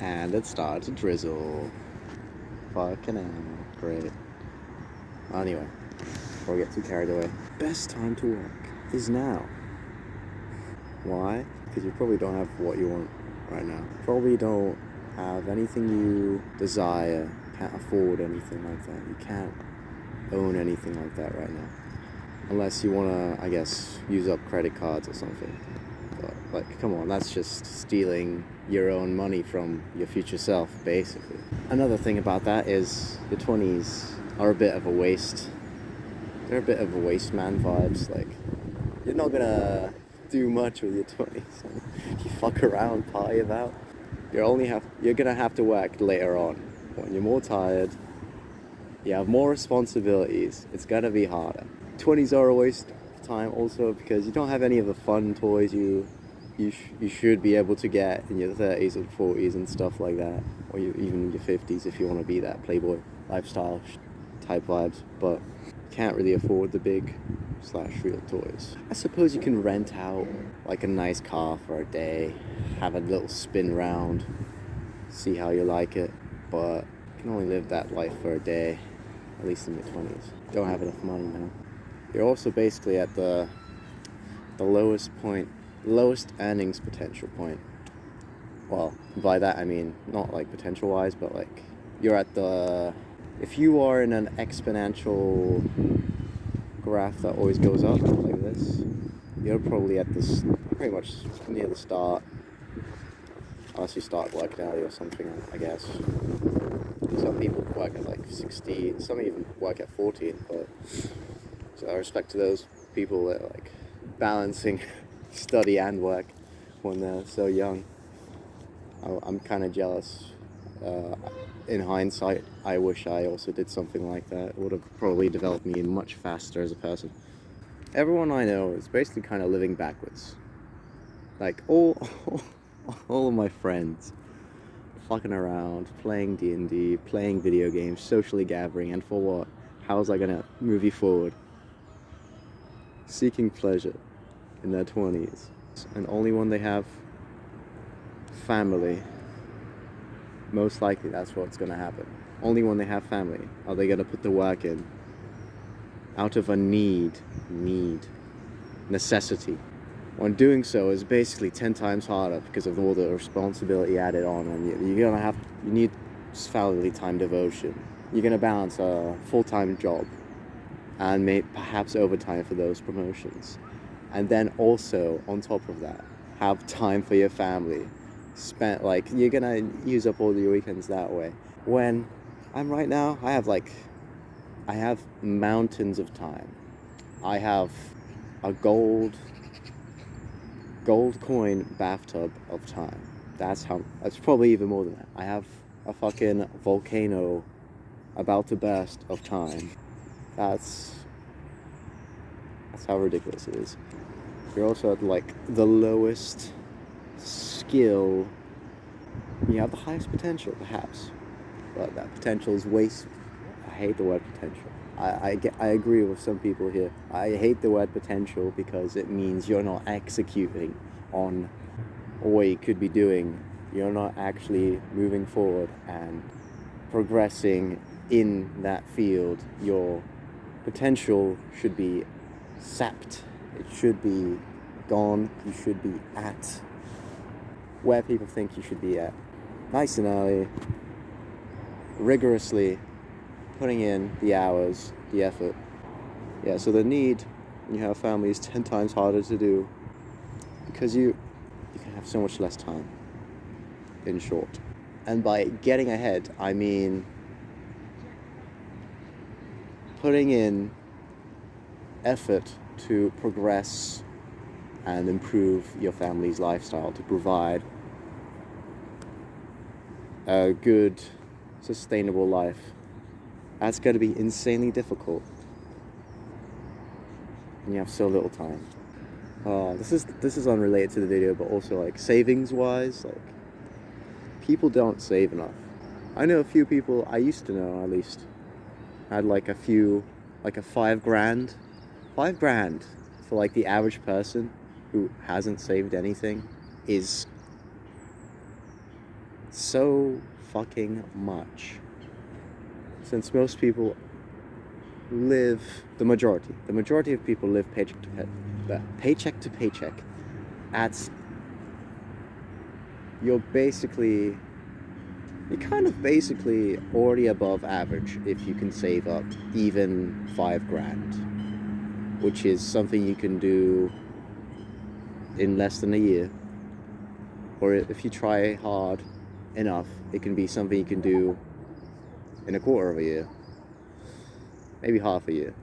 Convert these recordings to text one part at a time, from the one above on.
And it started to drizzle. Fucking hell. Great. Anyway, before we get too carried away, best time to work is now. Why? Because you probably don't have what you want right now. Probably don't have anything you desire. Can't afford anything like that. You can't own anything like that right now. Unless you want to, I guess, use up credit cards or something. But, like, come on, that's just stealing your own money from your future self, basically. Another thing about that is your 20s are a bit of a waste. They're a bit of a waste man vibes. Like, you're not gonna do much with your 20s. You fuck around, party about. You're gonna have to work later on. When you're more tired, you have more responsibilities, it's gonna be harder. 20s are a waste of time also because you don't have any of the fun toys you should be able to get in your 30s and 40s and stuff like that, or even your 50s if you want to be that playboy lifestyle type vibes, but can't really afford the big / real toys. I suppose you can rent out like a nice car for a day, have a little spin round, see how you like it, but you can only live that life for a day, at least in your 20s. Don't have enough money now. You're also basically at the lowest earnings potential point. Well, by that I mean not like potential wise, but like you're at if you are in an exponential graph that always goes up like this, you're probably at this pretty much near the start, unless you start working early or something, I guess. Some people work at like 16, some even work at 14, but so I respect to those people that are like balancing study and work when they're so young. I'm kind of jealous. In hindsight, I wish I also did something like that. It would have probably developed me much faster as a person. Everyone I know is basically kind of living backwards. Like all of my friends fucking around, playing D&D, playing video games, socially gathering, and for what? How is that gonna move you forward? Seeking pleasure in their 20s, and only when they have family, most likely that's what's gonna happen. Only when they have family are they gonna put the work in out of a necessity. When doing so is basically 10 times harder because of all the responsibility added on, and you need family time devotion. You're gonna balance a full-time job and perhaps overtime for those promotions, and then also on top of that have time for your family. You're gonna use up all your weekends that way. When I'm right now, I have mountains of time. I have a gold coin bathtub of time. That's probably even more than that. I have a fucking volcano about to burst of time. That's how ridiculous it is. You're also at like the lowest skill. You have the highest potential, perhaps, but that potential is waste. I hate the word potential. I agree with some people here. I hate the word potential because it means you're not executing on what you could be doing. You're not actually moving forward and progressing in that field. Your potential should be sapped. It should be gone. You should be at where people think you should be at. Nice and early, rigorously putting in the hours, the effort. Yeah, so the need when you have family is 10 times harder to do because you can have so much less time, in short. And by getting ahead, I mean putting in effort to progress and improve your family's lifestyle, to provide a good, sustainable life. That's going to be insanely difficult when you have so little time. This is unrelated to the video, but also like savings wise, like people don't save enough. I know a few people, I used to know at least, had like a $5,000 for like the average person who hasn't saved anything is so fucking much. Since most people live, the majority of people live paycheck to paycheck. You're kind of basically already above average if you can save up even $5,000, which is something you can do in less than a year. Or if you try hard enough, it can be something you can do in a quarter of a year, maybe half a year,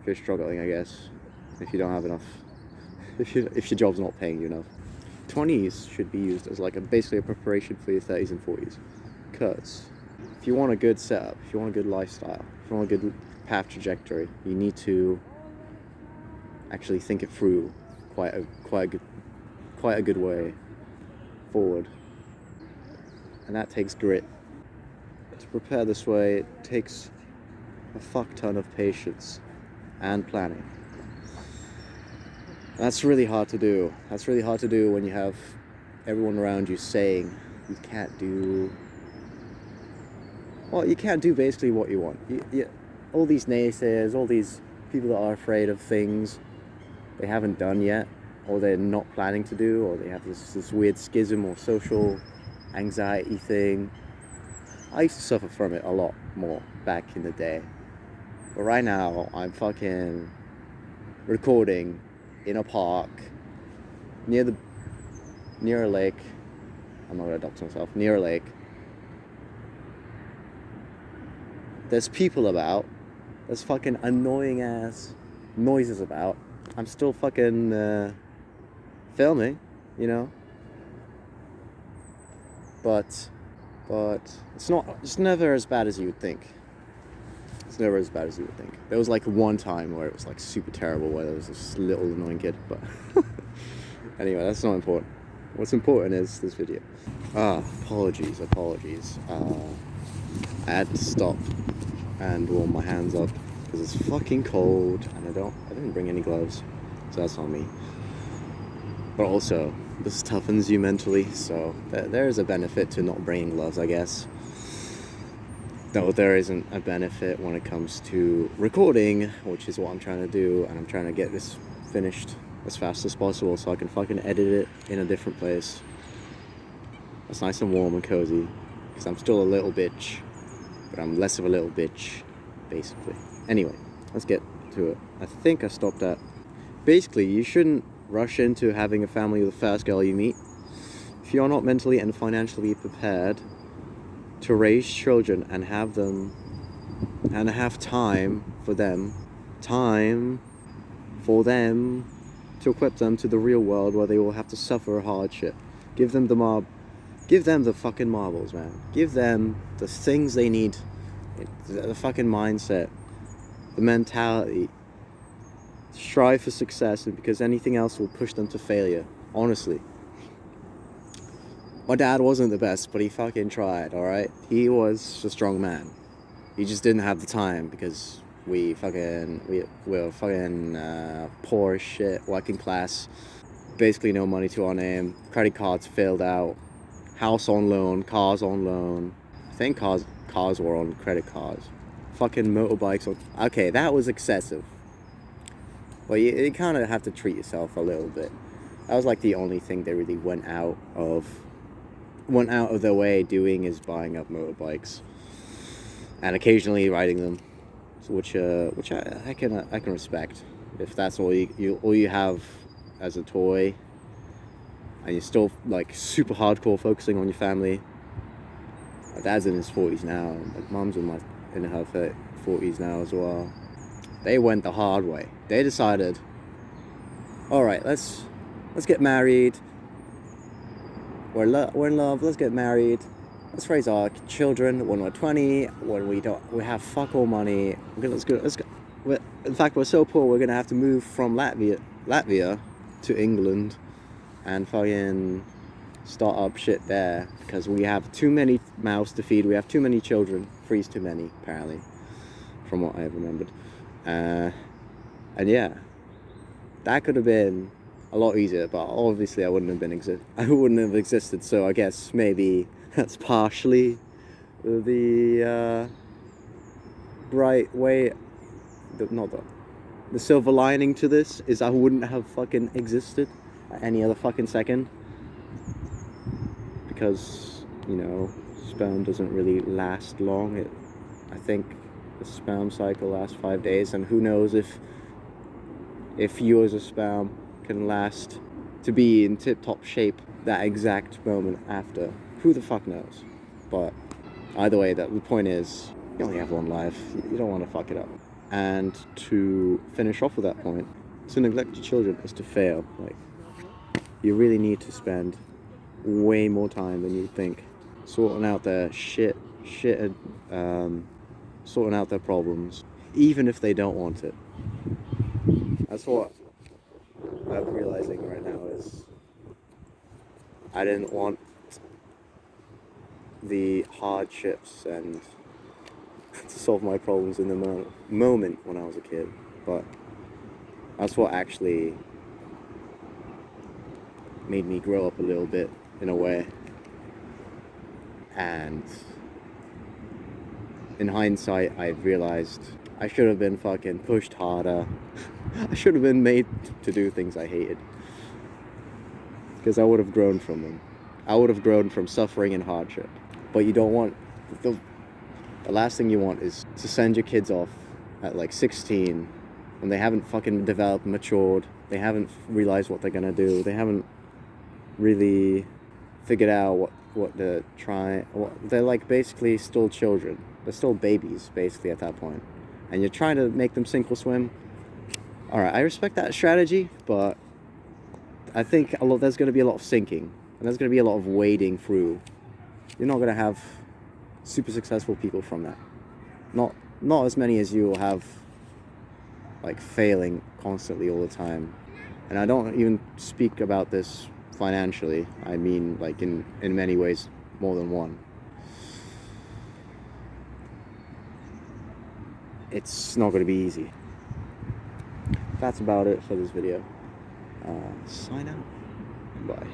if you're struggling, I guess, if you don't have enough, if your job's not paying you enough. 20s should be used as like basically a preparation for your 30s and 40s, because if you want a good setup, if you want a good lifestyle, if you want a good path trajectory, you need to actually think it through quite a good way forward, and that takes grit. To prepare this way, it takes a fuck ton of patience and planning. That's really hard to do. That's really hard to do when you have everyone around you saying you can't do basically what you want. All these naysayers, all these people that are afraid of things they haven't done yet, or they're not planning to do, or they have this weird schism or social anxiety thing. I used to suffer from it a lot more back in the day. But right now, I'm fucking recording in a park near a lake. I'm not gonna dox myself. Near a lake. There's people about. There's fucking annoying ass noises about. I'm still fucking filming, you know. But it's never as bad as you would think. It's never as bad as you would think. There was like one time where it was like super terrible, where there was this little annoying kid, but anyway, that's not important. What's important is this video. Apologies. I had to stop and warm my hands up because it's fucking cold, and I didn't bring any gloves, so that's on me. But also, this toughens you mentally, so there is a benefit to not bringing gloves, I guess. Though there isn't a benefit when it comes to recording, which is what I'm trying to do, and I'm trying to get this finished as fast as possible so I can fucking edit it in a different place. That's nice and warm and cozy, because I'm still a little bitch, but I'm less of a little bitch, basically. Anyway, let's get to it. I think I stopped at... Basically, you shouldn't rush into having a family with the first girl you meet. If you're not mentally and financially prepared to raise children and have time for them to equip them to the real world where they will have to suffer hardship. Give them the fucking marbles, man. Give them the things they need, the fucking mindset, the mentality. Strive for success, because anything else will push them to failure, honestly. My dad wasn't the best, but he fucking tried, alright? He was a strong man. He just didn't have the time because we were fucking poor as shit, working class. Basically no money to our name. Credit cards filled out. House on loan, cars on loan. I think cars were on credit cards. Fucking motorbikes on... Okay, that was excessive. But you kind of have to treat yourself a little bit. That was like the only thing they really went out of their way doing, is buying up motorbikes and occasionally riding them, so which I can respect. If that's all you have as a toy, and you're still like super hardcore focusing on your family. My dad's in his 40s now, and my mom's in her 40s now as well. They went the hard way. They decided, all right, let's get married. We're in love. Let's get married. Let's raise our children when we're 20. When we have fuck all money. Let's go. In fact, we're so poor we're gonna have to move from Latvia to England and fucking start up shit there, because we have too many mouths to feed. We have too many children. 3's too many, apparently, from what I have remembered. And yeah, that could have been a lot easier, but obviously I wouldn't have existed. So I guess maybe That's partially the bright way, the silver lining to this is I wouldn't have fucking existed at any other fucking second, because, you know, sperm doesn't really last long. I think the sperm cycle lasts 5 days, and who knows if you as a sperm can last to be in tip-top shape that exact moment after. Who the fuck knows? But either way, the point is, you only have one life. You don't want to fuck it up. And to finish off with that point, to neglect your children is to fail. Like, you really need to spend way more time than you think sorting out their sorting out their problems, even if they don't want it. That's what I'm realizing right now is I didn't want the hardships and to solve my problems in the moment when I was a kid, but that's what actually made me grow up a little bit in a way. And in hindsight, I realized I should have been fucking pushed harder. I should have been made to do things I hated, because I would have grown from them. I would have grown from suffering and hardship. But you don't want, the last thing you want is to send your kids off at like 16 when they haven't fucking developed, matured, they haven't realized what they're gonna do, they haven't really figured out what they're trying. They're like basically still children. They're still babies basically at that point. And you're trying to make them sink or swim. Alright, I respect that strategy, but I think there's going to be a lot of sinking, and there's going to be a lot of wading through. You're not going to have super successful people from that. Not as many as you will have, like, failing constantly all the time. And I don't even speak about this financially. I mean, like, in many ways, more than one. It's not going to be easy. That's about it for this video. Sign out. Bye.